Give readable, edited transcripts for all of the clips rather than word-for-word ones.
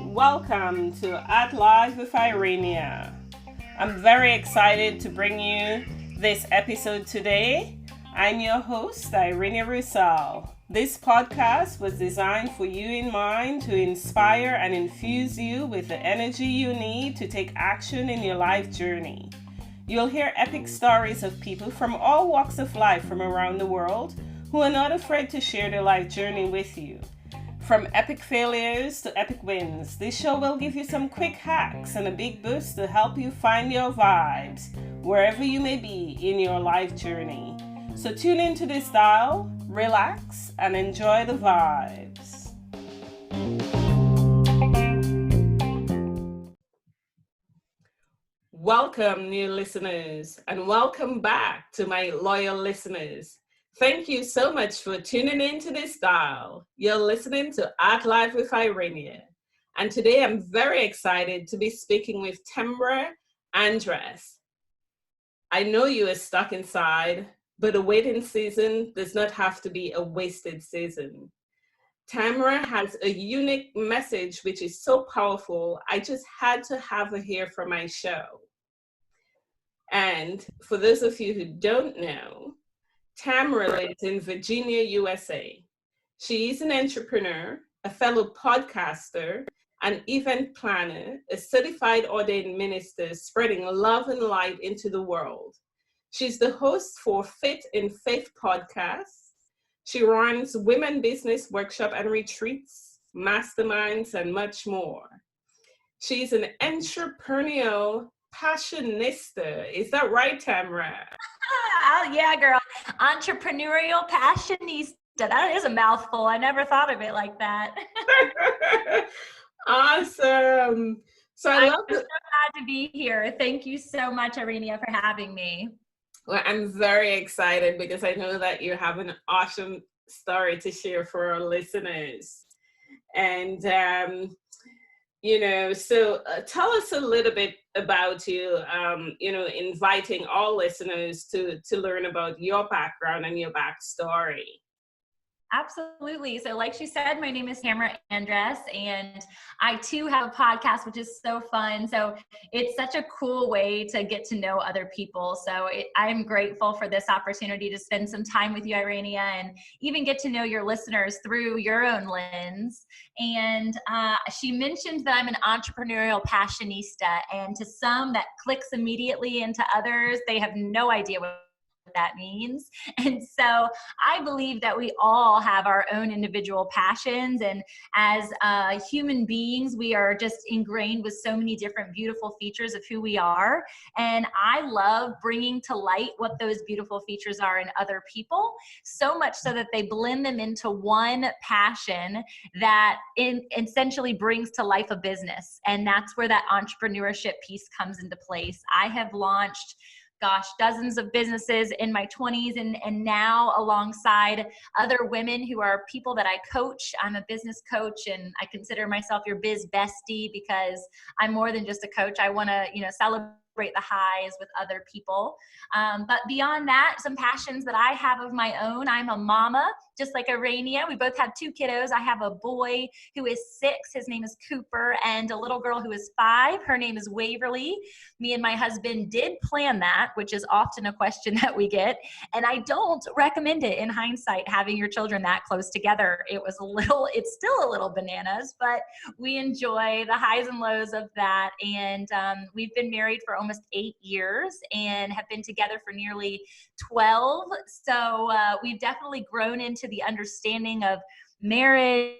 Welcome to At Live with Irenia. I'm very excited to bring you this episode today. I'm your host, Irenia Roussel. This podcast was designed for you in mind to inspire and infuse you with the energy you need to take action in your life journey. You'll hear epic stories of people from all walks of life from around the world who are not afraid to share their life journey with you. From epic failures to epic wins, this show will give you some quick hacks and a big boost to help you find your vibes wherever you may be in your life journey. So tune into this dial, relax, and enjoy the vibes. Welcome, new listeners, and welcome back to my loyal listeners. Thank you so much for tuning in to this dial. You're listening to At Live with Irenia. And today I'm very excited to be speaking with Tamra Andress. I know you are stuck inside, but a waiting season does not have to be a wasted season. Tamra has a unique message which is so powerful, I just had to have her here for my show. And for those of you who don't know, Tamra lives in Virginia, USA. She is an entrepreneur, a fellow podcaster, an event planner, a certified ordained minister spreading love and light into the world. She's the host for Fit in Faith podcast. She runs women business workshop and retreats, masterminds, and much more. She's an entrepreneurial passionista. Is that right, Tamra? Oh, yeah, girl. Entrepreneurial passionista. That is a mouthful. I never thought of it like that. Awesome. So I'm so glad to be here. Thank you so much, Irenia, for having me. Well, I'm very excited because I know that you have an awesome story to share for our listeners. And, so tell us a little bit about you, inviting all listeners to learn about your background and your backstory. Absolutely. So like she said, my name is Tamra Andress, and I too have a podcast, which is so fun. So it's such a cool way to get to know other people. So I'm grateful for this opportunity to spend some time with you, Irenia, and even get to know your listeners through your own lens. And she mentioned that I'm an entrepreneurial passionista, and to some that clicks immediately, and to others, they have no idea what that means. And so I believe that we all have our own individual passions, and as human beings, we are just ingrained with so many different beautiful features of who we are. And I love bringing to light what those beautiful features are in other people, so much so that they blend them into one passion that essentially brings to life a business. And that's where that entrepreneurship piece comes into place. I have launched dozens of businesses in my 20s, and now alongside other women who are people that I coach. I'm a business coach, and I consider myself your biz bestie because I'm more than just a coach. I want to, celebrate the highs with other people. But beyond that, some passions that I have of my own. I'm a mama, just like Irenia. We both have 2 kiddos. I have a boy who is 6. His name is Cooper, and a little girl who is 5. Her name is Waverly. Me and my husband did plan that, which is often a question that we get. And I don't recommend it in hindsight, having your children that close together. It's still a little bananas, but we enjoy the highs and lows of that. And we've been married for almost 8 years and have been together for nearly 12. So we've definitely grown into the understanding of marriage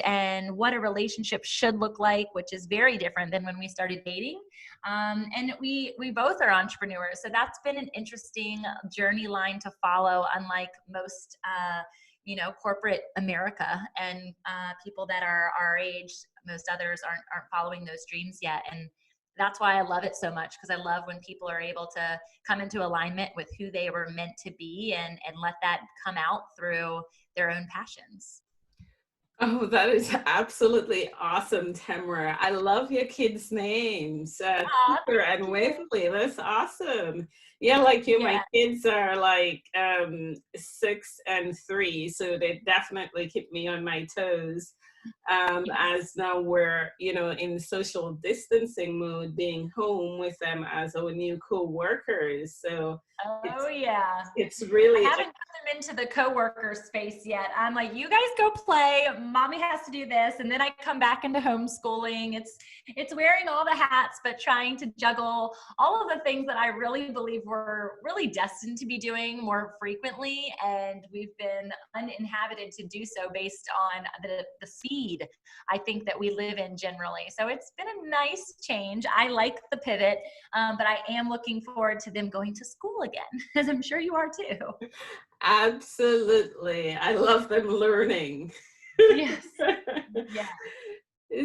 and what a relationship should look like, which is very different than when we started dating. And we both are entrepreneurs. So that's been an interesting journey line to follow, unlike most, corporate America and people that are our age. Most others aren't following those dreams yet. And that's why I love it so much, because I love when people are able to come into alignment with who they were meant to be and let that come out through their own passions. Oh, that is absolutely awesome, Tamra. I love your kids' names, Aw, Cooper and thank you. Waverly. That's awesome. Yeah, like you, my Yeah. kids are like 6 and 3, so they definitely keep me on my toes. Yes. As now we're, in social distancing mode, being home with them as our new co-workers. So Oh it's yeah. it's I really haven't got them into the coworker space yet. I'm like, you guys go play. Mommy has to do this, and then I come back into homeschooling. It's wearing all the hats, but trying to juggle all of the things that I really believe we're really destined to be doing more frequently, and we've been uninhabited to do so based on the speed I think that we live in generally. So it's been a nice change. I like the pivot, but I am looking forward to them going to school again, as I'm sure you are too. absolutely. I love them learning. Yes. Yeah.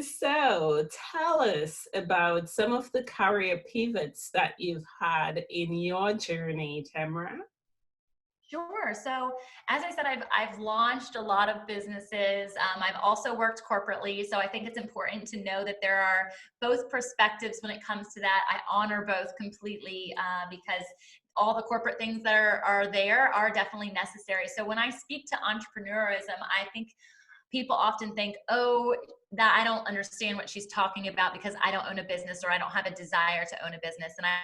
So, tell us about some of the career pivots that you've had in your journey, Tamra. Sure. So, as I said, I've launched a lot of businesses. I've also worked corporately. So, I think it's important to know that there are both perspectives when it comes to that. I honor both completely because all the corporate things that are there are definitely necessary. So, when I speak to entrepreneurism, I think people often think, oh, that I don't understand what she's talking about because I don't own a business or I don't have a desire to own a business. And I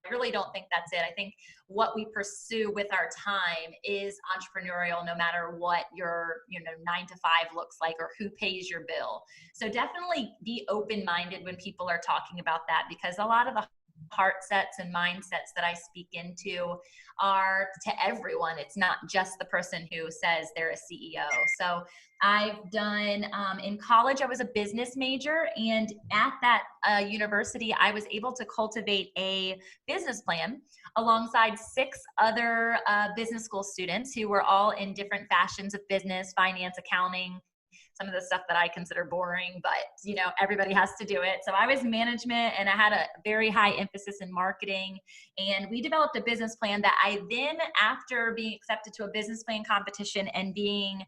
really don't think that's it. I think what we pursue with our time is entrepreneurial, no matter what your 9 to 5 looks like or who pays your bill. So definitely be open-minded when people are talking about that, because a lot of the heart sets and mindsets that I speak into are to everyone. It's not just the person who says they're a CEO. So I've done, in college, I was a business major. And at that university, I was able to cultivate a business plan alongside 6 other business school students who were all in different fashions of business, finance, accounting, some of the stuff that I consider boring, but everybody has to do it. So I was management and I had a very high emphasis in marketing. And we developed a business plan that I then, after being accepted to a business plan competition and being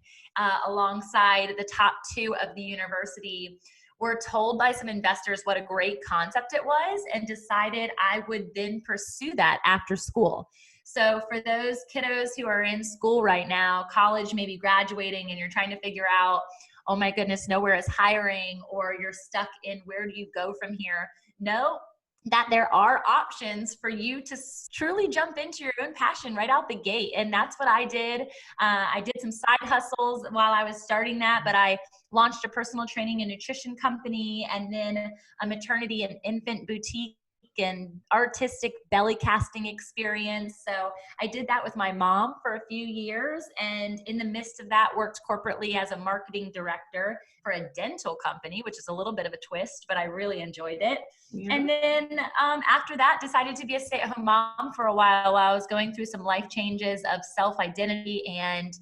alongside the top 2 of the university, were told by some investors what a great concept it was and decided I would then pursue that after school. So for those kiddos who are in school right now, college, maybe graduating, and you're trying to figure out, oh my goodness, nowhere is hiring, or you're stuck in where do you go from here? Know that there are options for you to truly jump into your own passion right out the gate. And that's what I did. I did some side hustles while I was starting that, but I launched a personal training and nutrition company, and then a maternity and infant boutique and artistic belly casting experience. So I did that with my mom for a few years. And in the midst of that, worked corporately as a marketing director for a dental company, which is a little bit of a twist, but I really enjoyed it. Yeah. And then after that, decided to be a stay-at-home mom for a while I was going through some life changes of self-identity and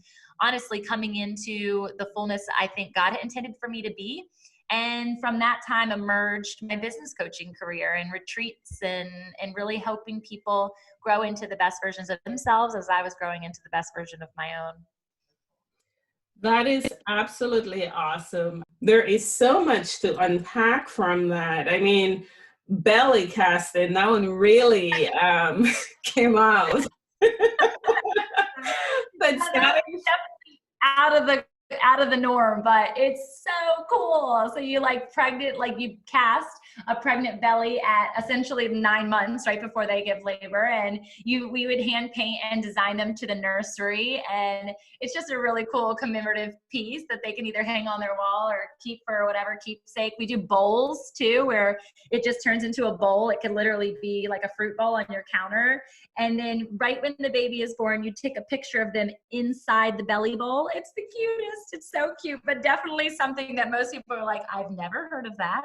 honestly coming into the fullness I think God had intended for me to be. And from that time emerged my business coaching career and retreats and really helping people grow into the best versions of themselves as I was growing into the best version of my own. That is absolutely awesome. There is so much to unpack from that. I mean, belly casting, that one really came out. But Yeah, that was definitely out of the norm, but it's so cool. So you you cast a pregnant belly at essentially 9 months right before they give labor, and we would hand paint and design them to the nursery, and it's just a really cool commemorative piece that they can either hang on their wall or keep for whatever keepsake. We do bowls too, where it just turns into a bowl. It can literally be like a fruit bowl on your counter. And then right when the baby is born, you take a picture of them inside the belly bowl. It's the cutest. It's so cute, but definitely something that most people are like, I've never heard of that.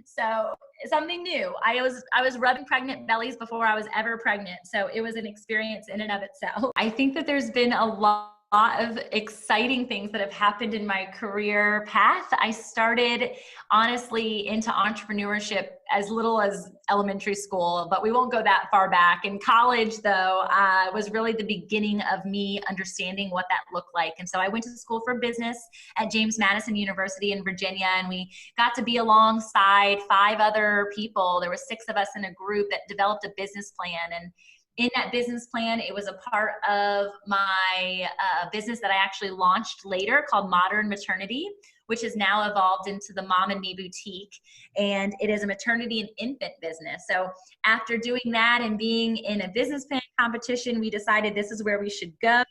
So something new. I was rubbing pregnant bellies before I was ever pregnant. So it was an experience in and of itself. I think that there's been a lot lot of exciting things that have happened in my career path. I started honestly into entrepreneurship as little as elementary school, but we won't go that far back. In college, though, was really the beginning of me understanding what that looked like. And so I went to school for business at James Madison University in Virginia, and we got to be alongside 5 other people. There were 6 of us in a group that developed a business plan. And in that business plan, it was a part of my business that I actually launched later called Modern Maternity, which has now evolved into the Mom and Me Boutique. And it is a maternity and infant business. So after doing that and being in a business plan competition, we decided this is where we should go.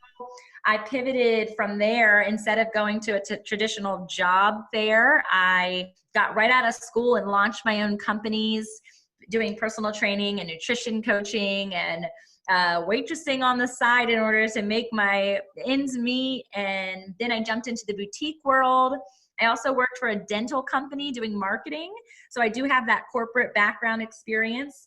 I pivoted from there. Instead of going to a traditional job fair, I got right out of school and launched my own companies, doing personal training and nutrition coaching and waitressing on the side in order to make my ends meet. And then I jumped into the boutique world. I also worked for a dental company doing marketing. So I do have that corporate background experience.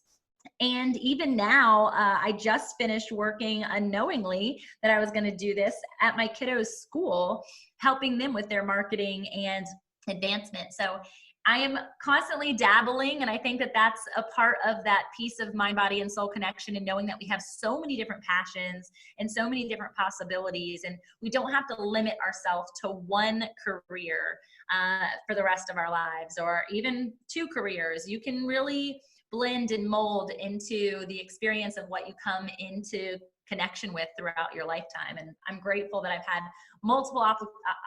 And even now, I just finished working unknowingly that I was going to do this at my kiddos' school, helping them with their marketing and advancement. So I am constantly dabbling, and I think that that's a part of that piece of mind, body, and soul connection, and knowing that we have so many different passions and so many different possibilities, and we don't have to limit ourselves to one career for the rest of our lives, or even 2 careers. You can really blend and mold into the experience of what you come into connection with throughout your lifetime. And I'm grateful that I've had multiple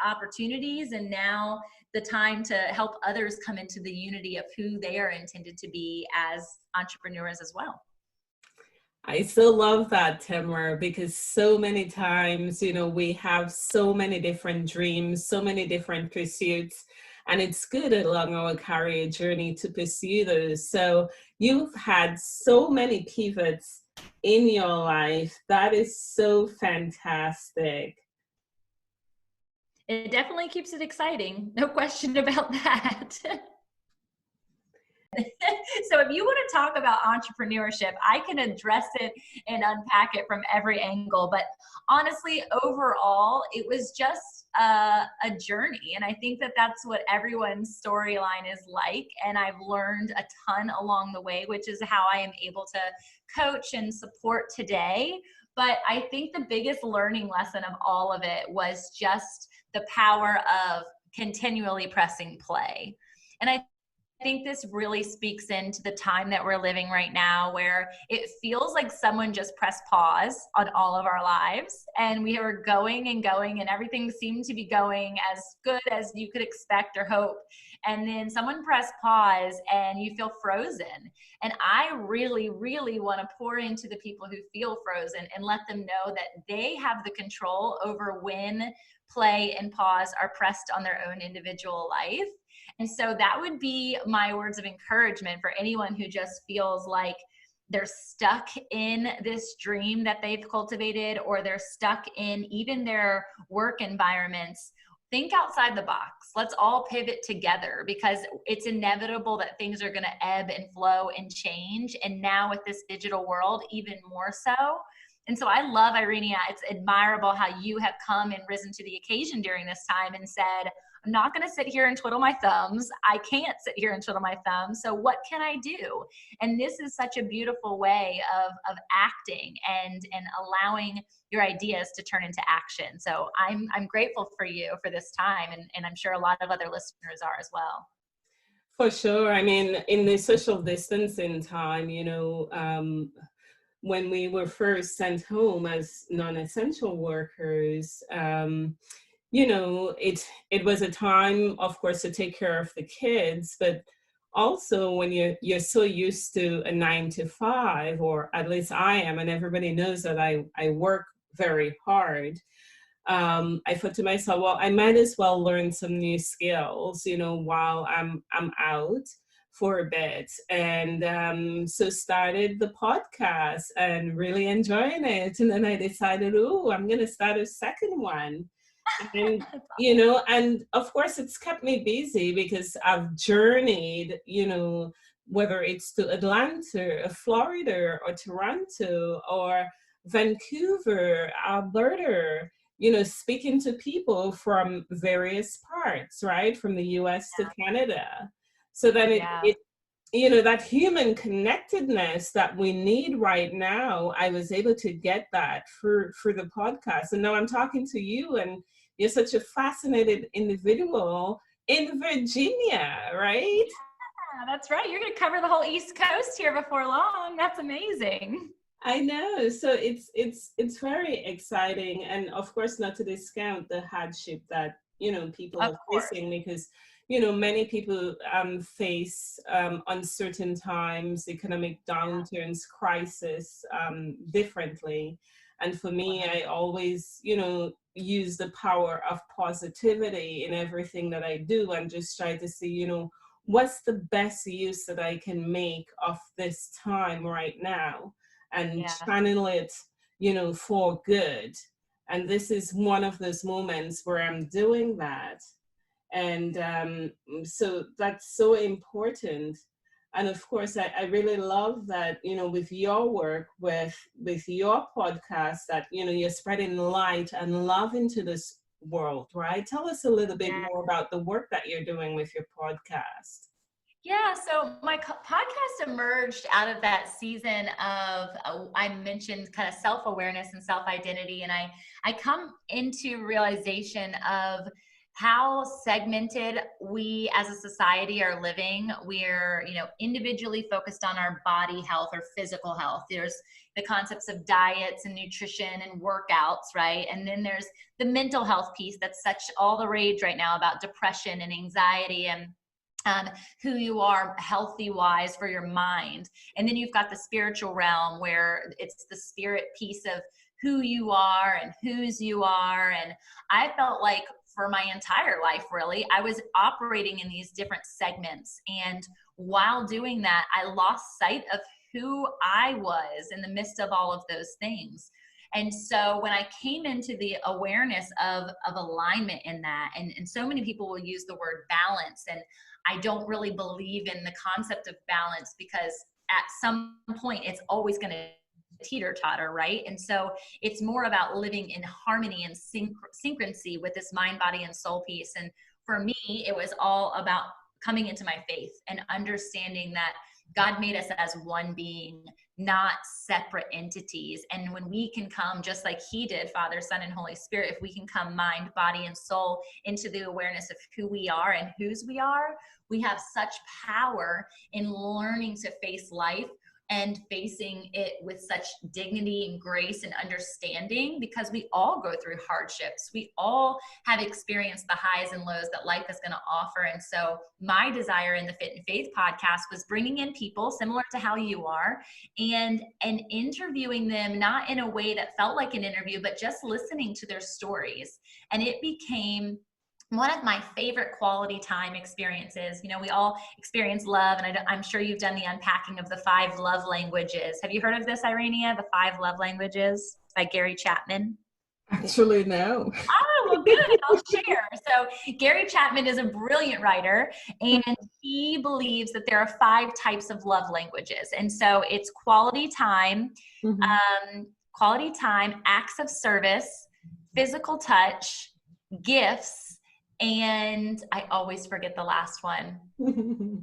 opportunities, and now the time to help others come into the unity of who they are intended to be as entrepreneurs as well. I so love that, Tamra, because so many times, we have so many different dreams, so many different pursuits, and it's good along our career journey to pursue those. So you've had so many pivots in your life. That is so fantastic. It definitely keeps it exciting. No question about that. So if you want to talk about entrepreneurship, I can address it and unpack it from every angle. But honestly, overall, it was just a journey. And I think that that's what everyone's storyline is like. And I've learned a ton along the way, which is how I am able to coach and support today. But I think the biggest learning lesson of all of it was just the power of continually pressing play. And I think this really speaks into the time that we're living right now, where it feels like someone just pressed pause on all of our lives, and we are going and going, and everything seemed to be going as good as you could expect or hope. And then someone pressed pause and you feel frozen. And I really, really want to pour into the people who feel frozen and let them know that they have the control over when play and pause are pressed on their own individual life. And so that would be my words of encouragement for anyone who just feels like they're stuck in this dream that they've cultivated, or they're stuck in even their work environments. Think outside the box. Let's all pivot together, because it's inevitable that things are going to ebb and flow and change. And now with this digital world, even more so. And so I love, Irenia, it's admirable how you have come and risen to the occasion during this time and said, I'm not going to sit here and twiddle my thumbs. I can't sit here and twiddle my thumbs. So what can I do? And this is such a beautiful way of acting and allowing your ideas to turn into action. So I'm grateful for you for this time. And I'm sure a lot of other listeners are as well. For sure. I mean, in the social distancing time, when we were first sent home as non-essential workers, it was a time, of course, to take care of the kids, but also when you're so used to a 9 to 5, or at least I am, and everybody knows that I work very hard. I thought to myself, well, I might as well learn some new skills, while I'm out for a bit. And so started the podcast and really enjoying it. And then I decided, I'm going to start a second one. And, and of course it's kept me busy because I've journeyed, whether it's to Atlanta, Florida, or Toronto, or Vancouver, Alberta, speaking to people from various parts, right? From the US to Canada. So that that human connectedness that we need right now, I was able to get that for the podcast. And now I'm talking to you, and you're such a fascinated individual in Virginia, right? Yeah, that's right. You're going to cover the whole East Coast here before long. That's amazing. I know. So it's very exciting, and of course, not to discount the hardship that people are facing, because many people face uncertain times, economic downturns, crisis differently. And for me, I always use the power of positivity in everything that I do, and just try to see what's the best use that I can make of this time right now, and channel it, for good. And this is one of those moments where I'm doing that. And so that's so important. And of course, I really love that, with your work, with your podcast, that, you're spreading light and love into this world, right? Tell us a little bit more about the work that you're doing with your podcast. Yeah, so my podcast emerged out of that season of, I mentioned kind of self-awareness and self-identity. And I come into realization of how segmented we as a society are living. We're, individually focused on our body health or physical health. There's the concepts of diets and nutrition and workouts, right? And then there's the mental health piece that's such all the rage right now about depression and anxiety and who you are healthy wise for your mind. And then you've got the spiritual realm where it's the spirit piece of who you are and whose you are. And I felt like for my entire life, really, I was operating in these different segments. And while doing that, I lost sight of who I was in the midst of all of those things. And so when I came into the awareness of alignment in that, and so many people will use the word balance, and I don't really believe in the concept of balance, because at some point it's always going to teeter-totter, right? And so it's more about living in harmony and synchronicity with this mind, body, and soul piece. And for me, it was all about coming into my faith and understanding that God made us as one being, not separate entities. And when we can come, just like he did, Father, Son, and Holy Spirit, if we can come mind, body, and soul into the awareness of who we are and whose we are, we have such power in learning to face life and facing it with such dignity and grace and understanding, because we all go through hardships. We all have experienced the highs and lows that life is going to offer. And so my desire in the Fit and Faith podcast was bringing in people similar to how you are and interviewing them, not in a way that felt like an interview, but just listening to their stories. And it became one of my favorite quality time experiences. We all experience love, and I'm sure you've done the unpacking of the 5 love languages. Have you heard of this, Irenia, the 5 love languages by Gary Chapman? Actually, no. Oh, well, good. I'll share. So Gary Chapman is a brilliant writer, and he believes that there are 5 types of love languages. And so it's quality time, acts of service, physical touch, gifts, and I always forget the last one.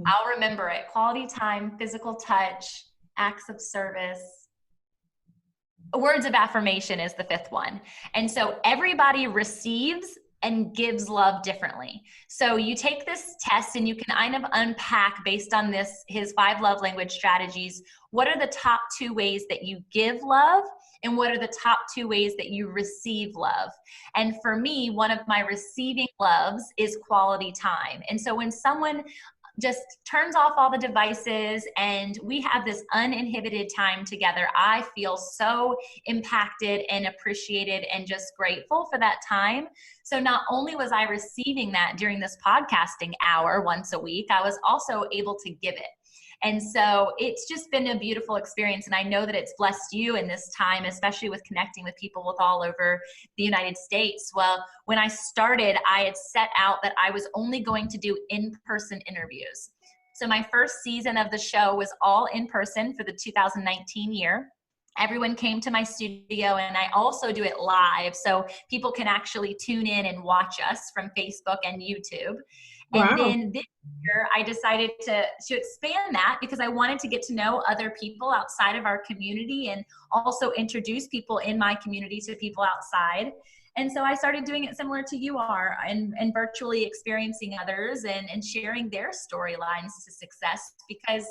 I'll remember it. Quality time, physical touch, acts of service. Words of affirmation is the 5th one. And so everybody receives and gives love differently. So you take this test and you can kind of unpack based on his 5 love language strategies. What are the top 2 ways that you give love? And what are the top 2 ways that you receive love? And for me, one of my receiving loves is quality time. And so when someone just turns off all the devices and we have this uninhibited time together, I feel so impacted and appreciated and just grateful for that time. So not only was I receiving that during this podcasting hour once a week, I was also able to give it. And so it's just been a beautiful experience. And I know that it's blessed you in this time, especially with connecting with people with all over the United States. Well, when I started, I had set out that I was only going to do in-person interviews. So my first season of the show was all in person for the 2019 year. everyone came to my studio, and I also do it live. So people can actually tune in and watch us from Facebook and YouTube. And Wow. then this year, I decided to expand that because I wanted to get to know other people outside of our community and also introduce people in my community to people outside. And so I started doing it similar to you are, and virtually experiencing others and sharing their storylines to success. Because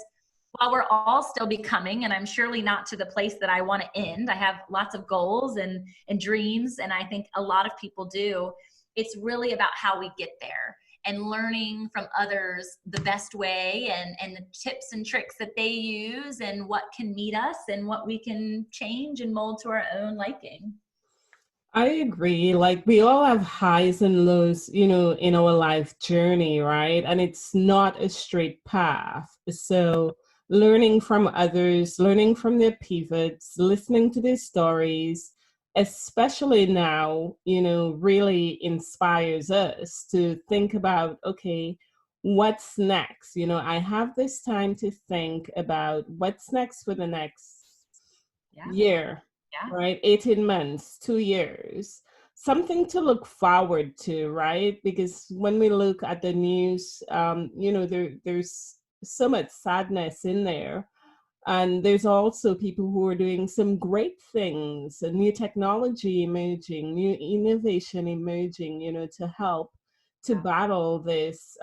while we're all still becoming, and I'm surely not to the place that I want to end, I have lots of goals and dreams, and I think a lot of people do. It's really about how we get there and learning from others the best way and the tips and tricks that they use and what can meet us and what we can change and mold to our own liking. I agree. Like we all have highs and lows, in our life journey, right? And it's not a straight path. So learning from others, learning from their pivots, listening to their stories, especially now, really inspires us to think about, okay, what's next? I have this time to think about what's next for the next year, Yeah. right? 18 months, 2 years, something to look forward to, right? Because when we look at the news, there's so much sadness in there. And there's also people who are doing some great things, a new technology emerging, new innovation emerging, to help to battle this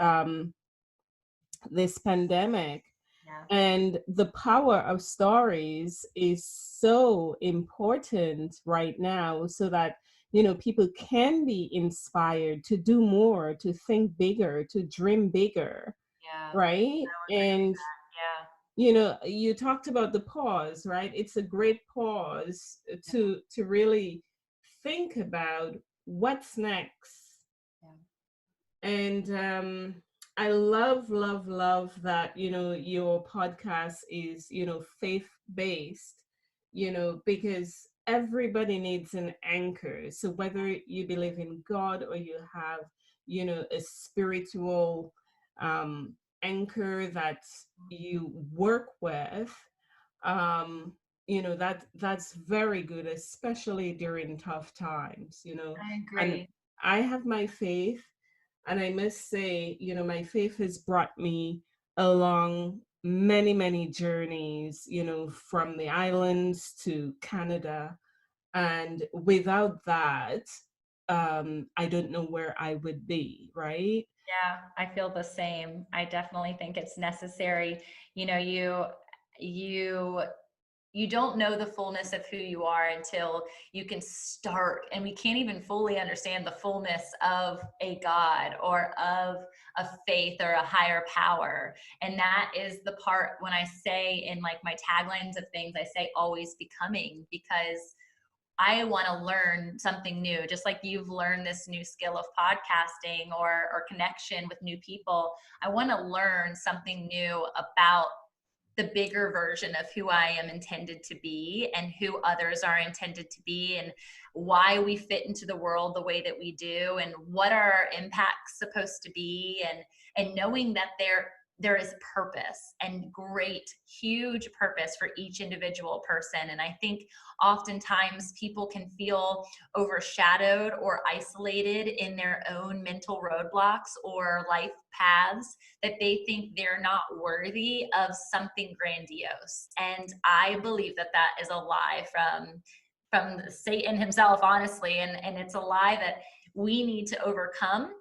pandemic. Yeah. And the power of stories is so important right now so that, people can be inspired to do more, to think bigger, to dream bigger, Yeah. right? I agree with And, that. Yeah. you talked about the pause, right? It's a great pause to really think about what's next. Yeah. And I love that, your podcast is, faith-based, because everybody needs an anchor. So whether you believe in God or you have, a spiritual anchor that you work with, that's very good, especially during tough times, I and agree. I have my faith. And I must say, my faith has brought me along many, many journeys, from the islands to Canada. And without that, I don't know where I would be, right? Yeah, I feel the same. I definitely think it's necessary. You know, you you don't know the fullness of who you are until you can start, and we can't even fully understand the fullness of a God or of a faith or a higher power. And that is the part when I say in like my taglines of things, I say always becoming, because I want to learn something new, just like you've learned this new skill of podcasting or connection with new people. I want to learn something new about the bigger version of who I am intended to be and who others are intended to be, and why we fit into the world the way that we do, and what our impact's supposed to be, and knowing that there is purpose, and great, huge purpose for each individual person. And I think oftentimes people can feel overshadowed or isolated in their own mental roadblocks or life paths, that they think they're not worthy of something grandiose. And I believe that that is a lie from Satan himself, honestly. And it's a lie that we need to overcome,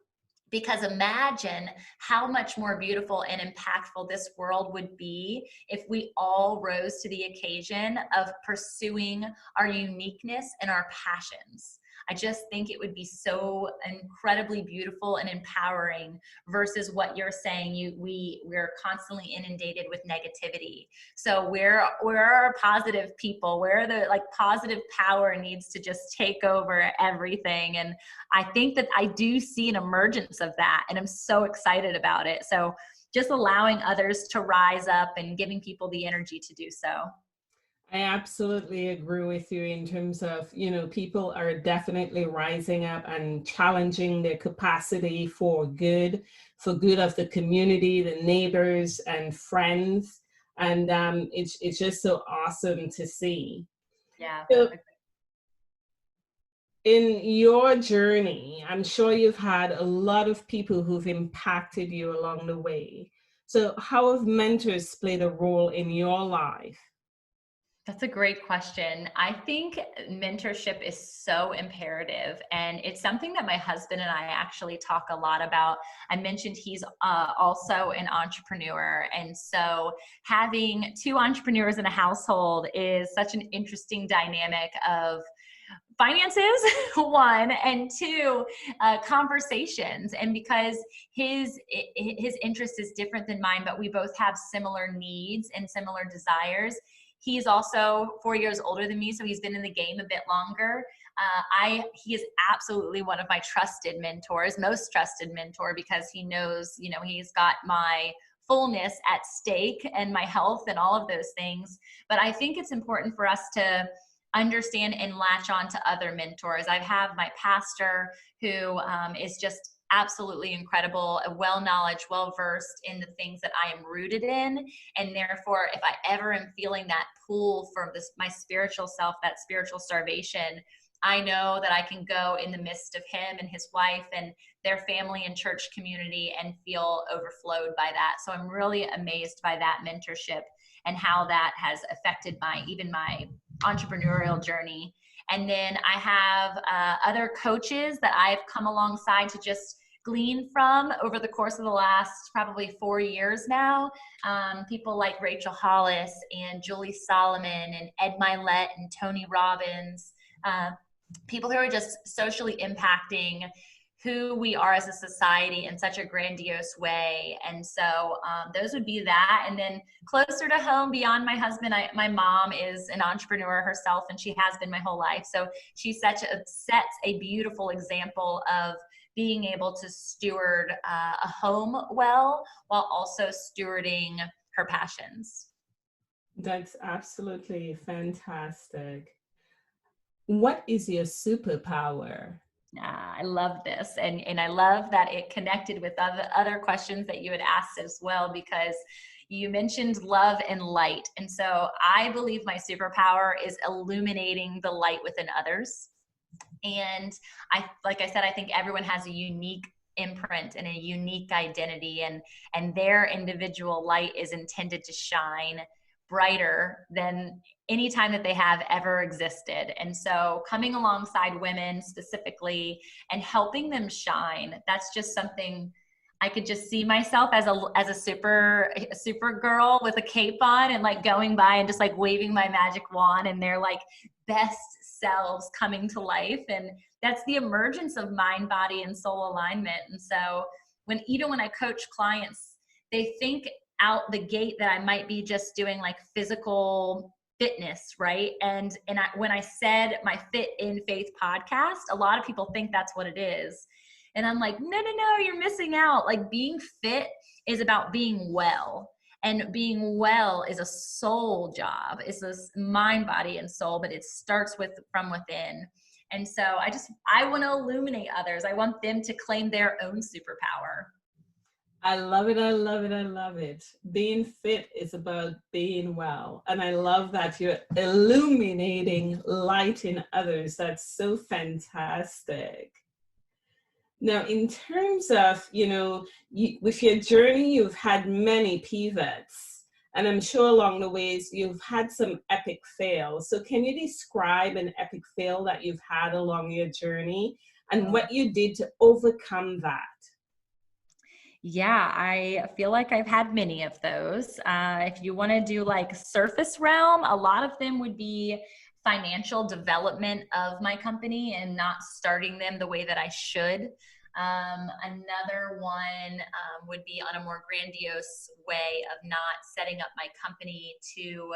because imagine how much more beautiful and impactful this world would be if we all rose to the occasion of pursuing our uniqueness and our passions. I just think it would be so incredibly beautiful and empowering, versus what you're saying. We're constantly inundated with negativity. So where are positive people? Where are the, like, positive power needs to just take over everything. And I think that I do see an emergence of that, and I'm so excited about it. So just allowing others to rise up and giving people the energy to do so. I absolutely agree with you in terms of, people are definitely rising up and challenging their capacity for good of the community, the neighbors and friends. And it's just so awesome to see. Yeah. So in your journey, I'm sure you've had a lot of people who've impacted you along the way. So how have mentors played a role in your life? That's a great question. I think mentorship is so imperative, and it's something that my husband and I actually talk a lot about. I mentioned he's also an entrepreneur, and so having two entrepreneurs in a household is such an interesting dynamic of finances, one, and two, conversations. And because his interest is different than mine, but we both have similar needs and similar desires. He's also 4 years older than me, so he's been in the game a bit longer. He is absolutely one of my trusted mentors, most trusted mentor, because he knows, he's got my fullness at stake and my health and all of those things. But I think it's important for us to understand and latch on to other mentors. I have my pastor who is just absolutely incredible, well-knowledge, well-versed in the things that I am rooted in. And therefore, if I ever am feeling that pull for my spiritual self, that spiritual starvation, I know that I can go in the midst of him and his wife and their family and church community and feel overflowed by that. So I'm really amazed by that mentorship and how that has affected even my entrepreneurial journey. And then I have other coaches that I've come alongside to just glean from over the course of the last probably 4 years now. People like Rachel Hollis and Julie Solomon and Ed Milet and Tony Robbins, people who are just socially impacting who we are as a society in such a grandiose way. And so those would be that. And then closer to home, beyond my husband, my mom is an entrepreneur herself, and she has been my whole life. So she sets a beautiful example of being able to steward a home well, while also stewarding her passions. That's absolutely fantastic. What is your superpower? I love this. And I love that it connected with other questions that you had asked as well, because you mentioned love and light. And so I believe my superpower is illuminating the light within others. And like I said, I think everyone has a unique imprint and a unique identity, and their individual light is intended to shine brighter than any time that they have ever existed. And so coming alongside women specifically and helping them shine, that's just something I could just see myself as a super girl with a cape on and like going by and just like waving my magic wand, and their like best selves coming to life. And that's the emergence of mind, body, and soul alignment. And so even when I coach clients, they think out the gate that I might be just doing like physical fitness, right? And when I said my Fit in Faith podcast, a lot of people think that's what it is. And I'm like, no, you're missing out. Like, being fit is about being well. And being well is a soul job. It's this mind, body, and soul, but it starts from within. And so I want to illuminate others. I want them to claim their own superpower. I love it. I love it. I love it. Being fit is about being well. And I love that you're illuminating light in others. That's so fantastic. Now, in terms of, with your journey, you've had many pivots, and I'm sure along the ways you've had some epic fails. So can you describe an epic fail that you've had along your journey and what you did to overcome that? Yeah, I feel like I've had many of those. If you want to do like surface realm, a lot of them would be financial development of my company and not starting them the way that I should. Another one would be on a more grandiose way of not setting up my company to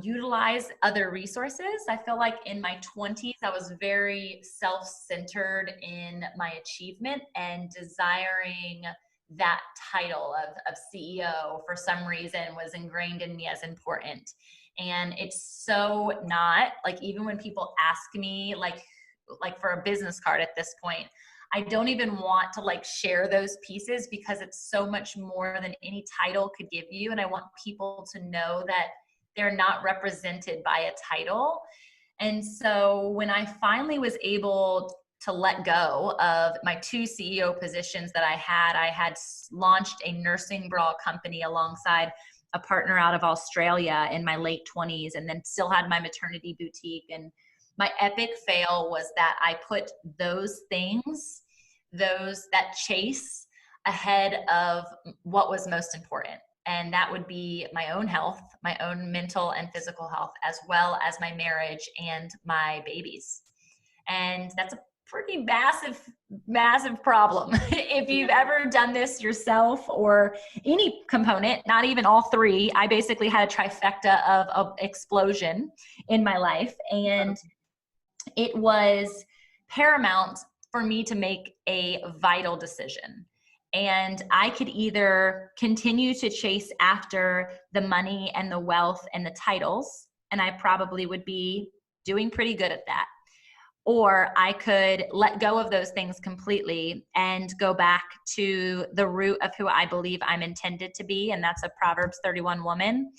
utilize other resources. I feel like in my 20s, I was very self-centered in my achievement and desiring that title of CEO for some reason was ingrained in me as important. And it's so not. Like, even when people ask me like for a business card at this point, I don't even want to like share those pieces because it's so much more than any title could give you. And I want people to know that they're not represented by a title. And so when I finally was able to let go of my 2 CEO positions that I had launched a nursing bra company alongside a partner out of Australia in my late 20s, and then still had my maternity boutique. And my epic fail was that I put those things, that chase, ahead of what was most important. And that would be my own health, my own mental and physical health, as well as my marriage and my babies. And that's a pretty massive problem. If you've ever done this yourself, or any component, not even all 3, I basically had a trifecta of explosion in my life. And it was paramount for me to make a vital decision. And I could either continue to chase after the money and the wealth and the titles, and I probably would be doing pretty good at that. Or I could let go of those things completely and go back to the root of who I believe I'm intended to be, and that's a Proverbs 31 woman.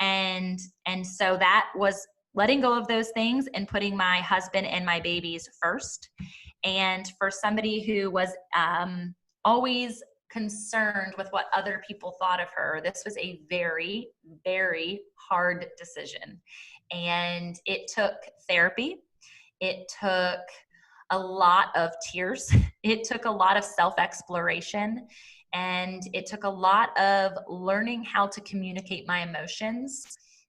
And so that was letting go of those things and putting my husband and my babies first. And for somebody who was always concerned with what other people thought of her, this was a very, very hard decision. And it took therapy. It took a lot of tears. It took a lot of self-exploration. And it took a lot of learning how to communicate my emotions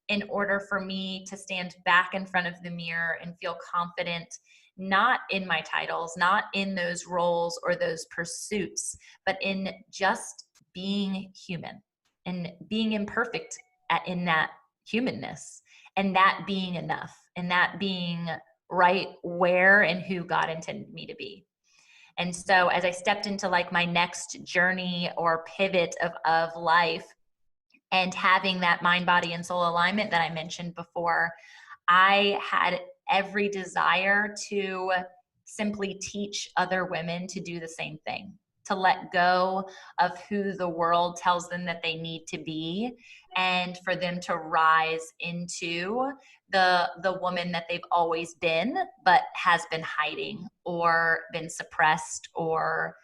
in order for me to stand back in front of the mirror and feel confident, not in my titles, not in those roles or those pursuits, but in just being human and being imperfect in that humanness, and that being enough, and that being right where and who God intended me to be. And so as I stepped into like my next journey or pivot of life, and having that mind, body, and soul alignment that I mentioned before, I had every desire to simply teach other women to do the same thing, to let go of who the world tells them that they need to be, and for them to rise into the woman that they've always been, but has been hiding or been suppressed or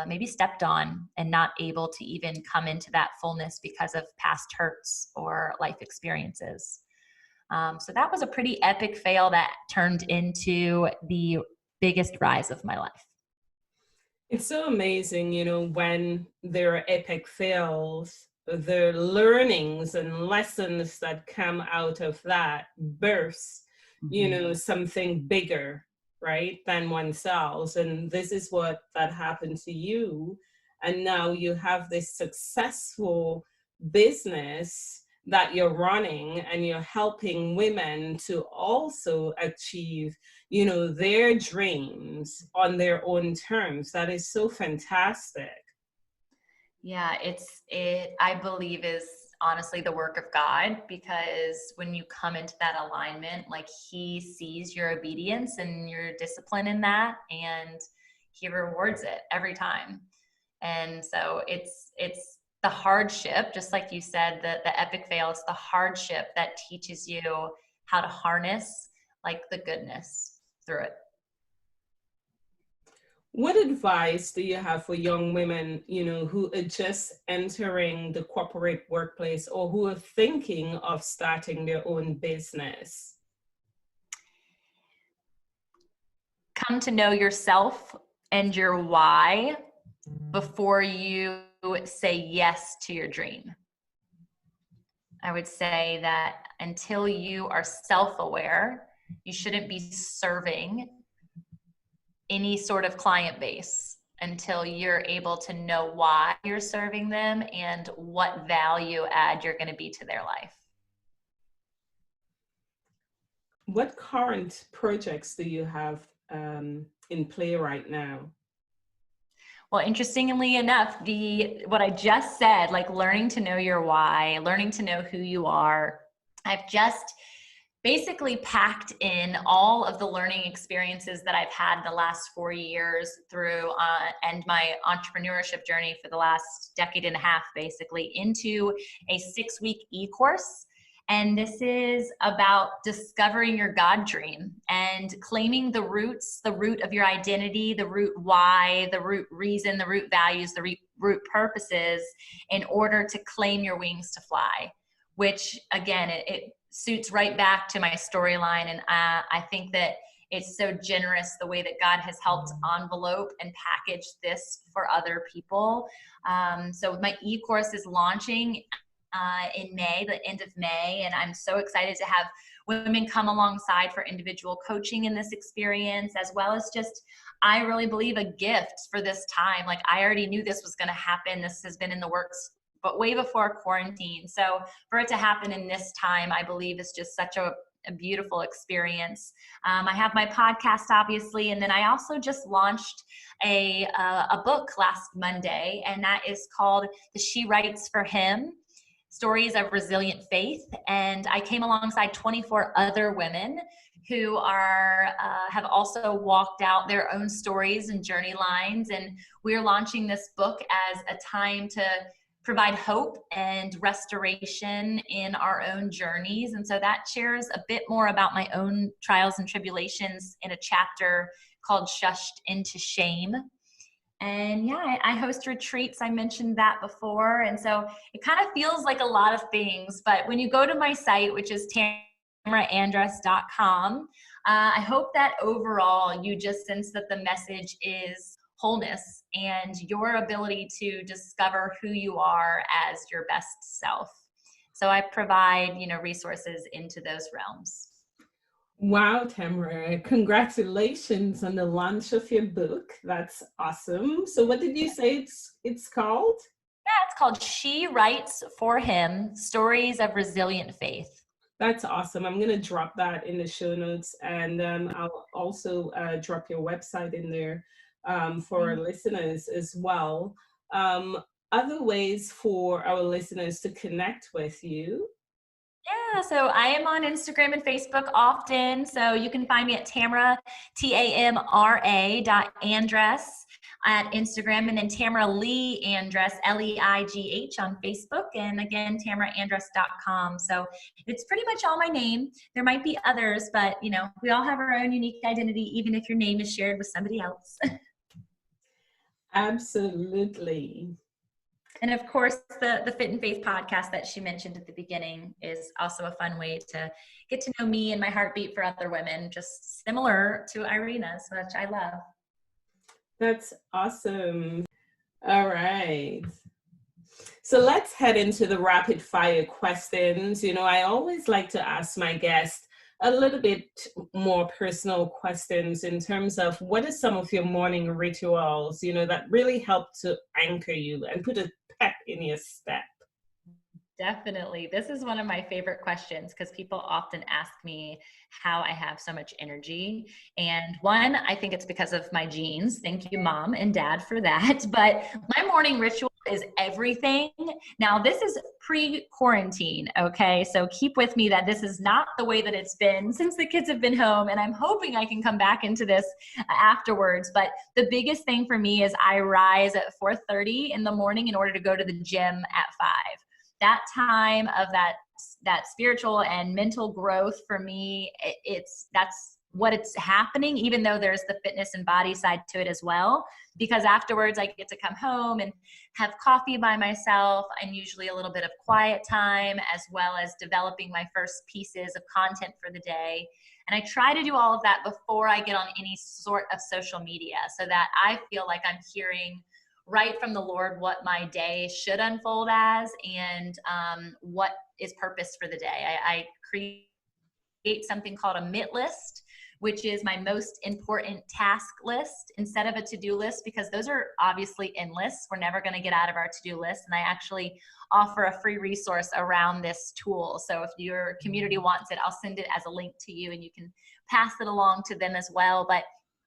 maybe stepped on, and not able to even come into that fullness because of past hurts or life experiences. So that was a pretty epic fail that turned into the biggest rise of my life. It's so amazing, when there are epic fails, the learnings and lessons that come out of that bursts, something bigger, right, than oneself. And this is what that happened to you. And now you have this successful business that you're running, and you're helping women to also achieve, their dreams on their own terms. That is so fantastic. Yeah, it I believe is honestly the work of God, because when you come into that alignment, like He sees your obedience and your discipline in that, and He rewards it every time. And so it's the hardship, just like you said, the epic fail, it's the hardship that teaches you how to harness like the goodness through it. What advice do you have for young women, who are just entering the corporate workplace, or who are thinking of starting their own business? Come to know yourself and your why before you say yes to your dream. I would say that until you are self-aware, you shouldn't be serving any sort of client base until you're able to know why you're serving them and what value add you're going to be to their life. What current projects do you have in play right now? Well, interestingly enough, what I just said, like learning to know your why, learning to know who you are, I've just basically packed in all of the learning experiences that I've had the last 4 years through and my entrepreneurship journey for the last decade and a half, basically, into a 6-week e-course. And this is about discovering your God dream and claiming the roots, the root of your identity, the root why, the root reason, the root values, the root purposes in order to claim your wings to fly, which again, it suits right back to my storyline. And I think that it's so generous the way that God has helped envelope and package this for other people. So my e-course is launching in May, the end of May. And I'm so excited to have women come alongside for individual coaching in this experience, as well as just, I really believe, a gift for this time. Like, I already knew this was going to happen. This has been in the works, but way before quarantine. So for it to happen in this time, I believe is just such a beautiful experience. I have my podcast, obviously, and then I also just launched a book last Monday, and that is called the She Writes for Him, Stories of Resilient Faith. And I came alongside 24 other women who have also walked out their own stories and journey lines. And we're launching this book as a time to provide hope and restoration in our own journeys. And so that shares a bit more about my own trials and tribulations in a chapter called Shushed into Shame. And yeah, I host retreats. I mentioned that before. And so it kind of feels like a lot of things, but when you go to my site, which is tamraandress.com, I hope that overall you just sense that the message is wholeness and your ability to discover who you are as your best self. So I provide, resources into those realms. Wow, Tamra, congratulations on the launch of your book. That's awesome. So what did you say it's called? Yeah, it's called She Writes for Him, Stories of Resilient Faith. That's awesome. I'm going to drop that in the show notes, and I'll also drop your website in there for our listeners as well. Other ways for our listeners to connect with you? Yeah, so I am on Instagram and Facebook often. So you can find me at Tamra, Tamra.Andress at Instagram, and then Tamra Lee Andress, Leigh on Facebook, and again, tamraandress.com. So it's pretty much all my name. There might be others, but we all have our own unique identity, even if your name is shared with somebody else. Absolutely. And of course, the Fit and Faith podcast that she mentioned at the beginning is also a fun way to get to know me and my heartbeat for other women, just similar to Irina's, which I love. That's awesome. All right. So let's head into the rapid fire questions. I always like to ask my guests a little bit more personal questions in terms of what are some of your morning rituals, that really help to anchor you and put a pep in your step. Definitely. This is one of my favorite questions because people often ask me how I have so much energy. And one, I think it's because of my genes. Thank you, Mom and Dad, for that. But my morning ritual is everything. Now, this is pre-quarantine, okay? So keep with me that this is not the way that it's been since the kids have been home. And I'm hoping I can come back into this afterwards. But the biggest thing for me is I rise at 4:30 in the morning in order to go to the gym at 5. That time of that spiritual and mental growth for me, that's what it's happening, even though there's the fitness and body side to it as well, because afterwards I get to come home and have coffee by myself, and usually a little bit of quiet time, as well as developing my first pieces of content for the day. And I try to do all of that before I get on any sort of social media, so that I feel like I'm hearing right from the Lord what my day should unfold as, and what is purpose for the day. I create something called a MIT list, which is my most important task list instead of a to-do list, because those are obviously endless. We're never going to get out of our to-do list. And I actually offer a free resource around this tool. So if your community wants it, I'll send it as a link to you and you can pass it along to them as well. But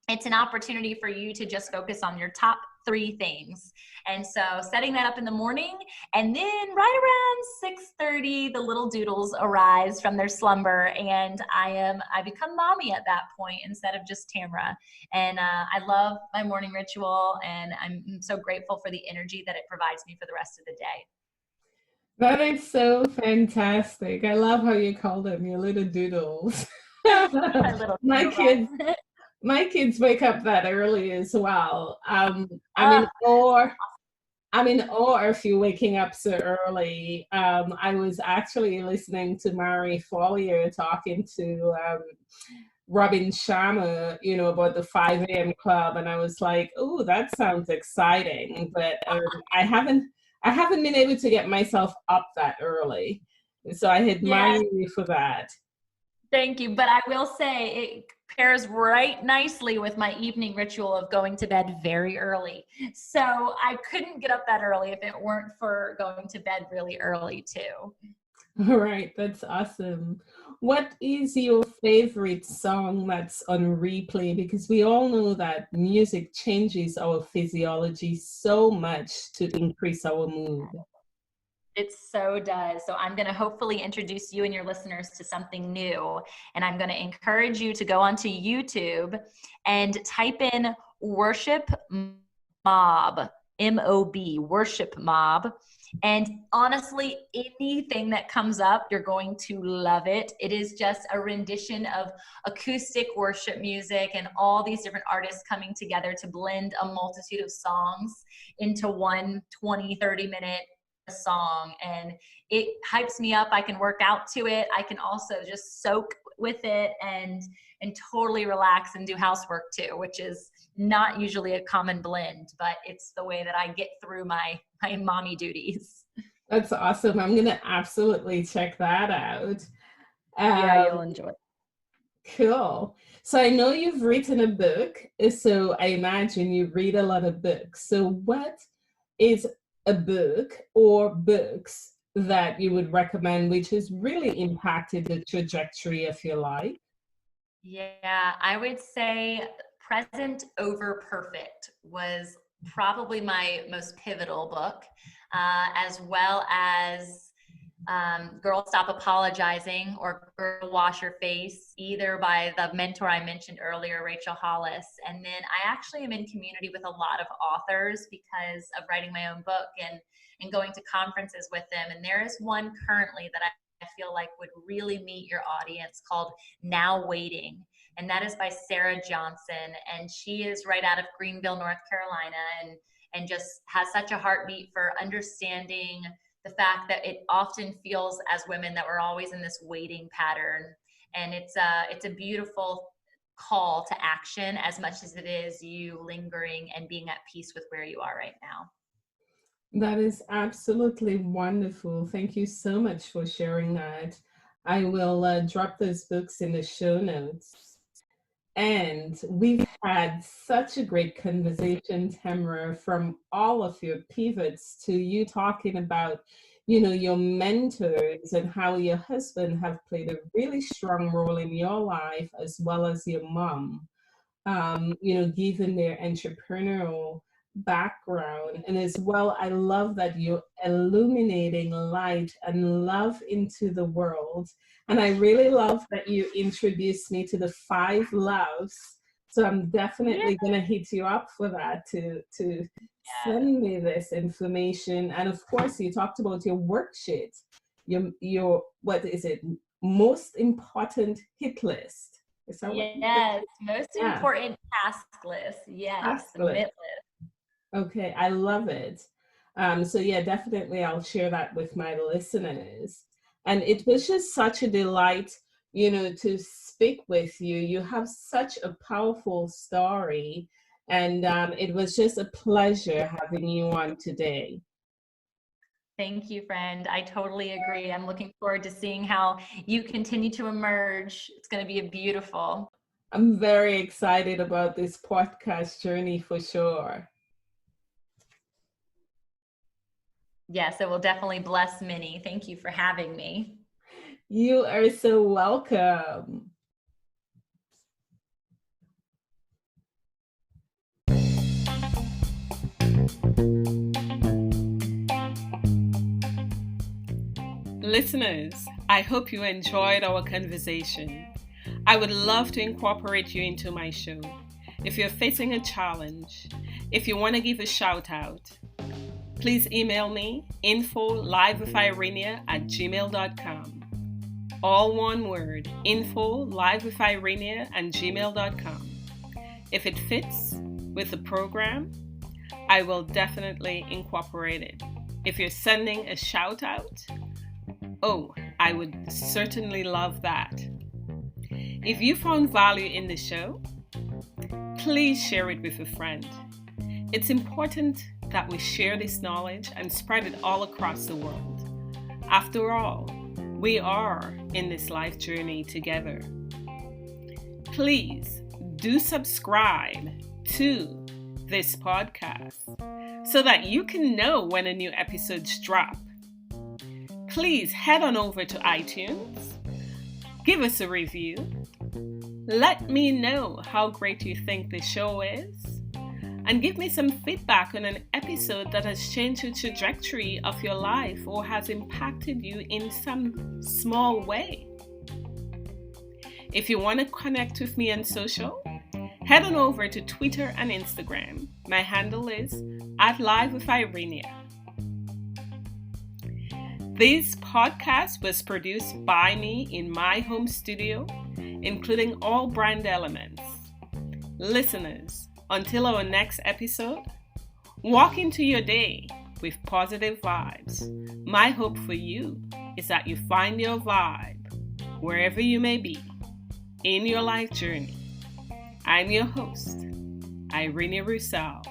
it's an opportunity for you to just focus on your top 3 things. And so setting that up in the morning, and then right around 6:30, the little doodles arise from their slumber, and I become mommy at that point instead of just Tamra. And I love my morning ritual, and I'm so grateful for the energy that it provides me for the rest of the day. That is so fantastic. I love how you call them your little doodles. My little My kids, doodlebugs. my kids wake up that early as well. uh, I'm in awe of you waking up so early. I was actually listening to Mary Follier talking to Robin Sharma, about the 5 a.m. club, and I was like, "Oh, that sounds exciting," but I haven't been able to get myself up that early, so I admire yes, you for that. thank you. But I will say it pairs right nicely with my evening ritual of going to bed very early. So I couldn't get up that early if it weren't for going to bed really early too. All right, that's awesome. What is your favorite song that's on replay? Because we all know that music changes our physiology so much to increase our mood. It so does. So I'm going to hopefully introduce you and your listeners to something new. And I'm going to encourage you to go onto YouTube and type in worship mob, MOB, worship mob. And honestly, anything that comes up, you're going to love it. It is just a rendition of acoustic worship music and all these different artists coming together to blend a multitude of songs into one 20, 30-minute song, and it hypes me up. I can work out to it. I can also just soak with it and totally relax and do housework too, which is not usually a common blend, but it's the way that I get through my mommy duties. That's awesome. I'm gonna absolutely check that out. Yeah, Um, you'll enjoy it. cool. So I know you've written a book, so I imagine you read a lot of books. So what is a book or books that you would recommend which has really impacted the trajectory of your life? Yeah, I would say Present Over Perfect was probably my most pivotal book, as well as Girl Stop Apologizing or Girl Wash Your Face, either by the mentor I mentioned earlier, Rachel Hollis. And then I actually am in community with a lot of authors because of writing my own book and going to conferences with them. And there is one currently that I feel like would really meet your audience called Now Waiting. And that is by Sarah Johnson. And she is right out of Greenville, North Carolina, and just has such a heartbeat for understanding the fact that it often feels as women that we're always in this waiting pattern. And it's a beautiful call to action as much as it is you lingering and being at peace with where you are right now. That is absolutely wonderful. Thank you so much for sharing that. I will drop those books in the show notes. And we've had such a great conversation, Tamra, from all of your pivots to you talking about, your mentors and how your husband have played a really strong role in your life, as well as your mom, given their entrepreneurial background. And as well, I love that you're illuminating light and love into the world. And I really love that you introduced me to the 5 loves. So I'm Yeah. definitely going to hit you up for that to send me this information. And of course, you talked about your worksheet, your what is it, most important hit list. Is that what? Yes, most Yeah, important task list. Yes, task the list. MIT list. Okay, I love it. So yeah, definitely I'll share that with my listeners. And it was just such a delight, to speak with you. You have such a powerful story, and it was just a pleasure having you on today. Thank you, friend. I totally agree. I'm looking forward to seeing how you continue to emerge. It's going to be a beautiful. I'm very excited about this podcast journey for sure. Yes, it will definitely bless many. Thank you for having me. You are so welcome. Listeners, I hope you enjoyed our conversation. I would love to incorporate you into my show. If you're facing a challenge, if you want to give a shout out, please email me info@livewithirenia@gmail.com. All one word, info@livewithirenia@gmail.com. If it fits with the program, I will definitely incorporate it. If you're sending a shout out, I would certainly love that. If you found value in the show, please share it with a friend. It's important that we share this knowledge and spread it all across the world. After all, we are in this life journey together. Please do subscribe to this podcast so that you can know when a new episode's drop. Please head on over to iTunes, give us a review, let me know how great you think the show is, and give me some feedback on an episode that has changed the trajectory of your life or has impacted you in some small way. If you want to connect with me on social, head on over to Twitter and Instagram. My handle is @livewithirenia. This podcast was produced by me in my home studio, including all brand elements. Listeners, until our next episode, walk into your day with positive vibes. My hope for you is that you find your vibe wherever you may be in your life journey. I'm your host, Irene Roussel.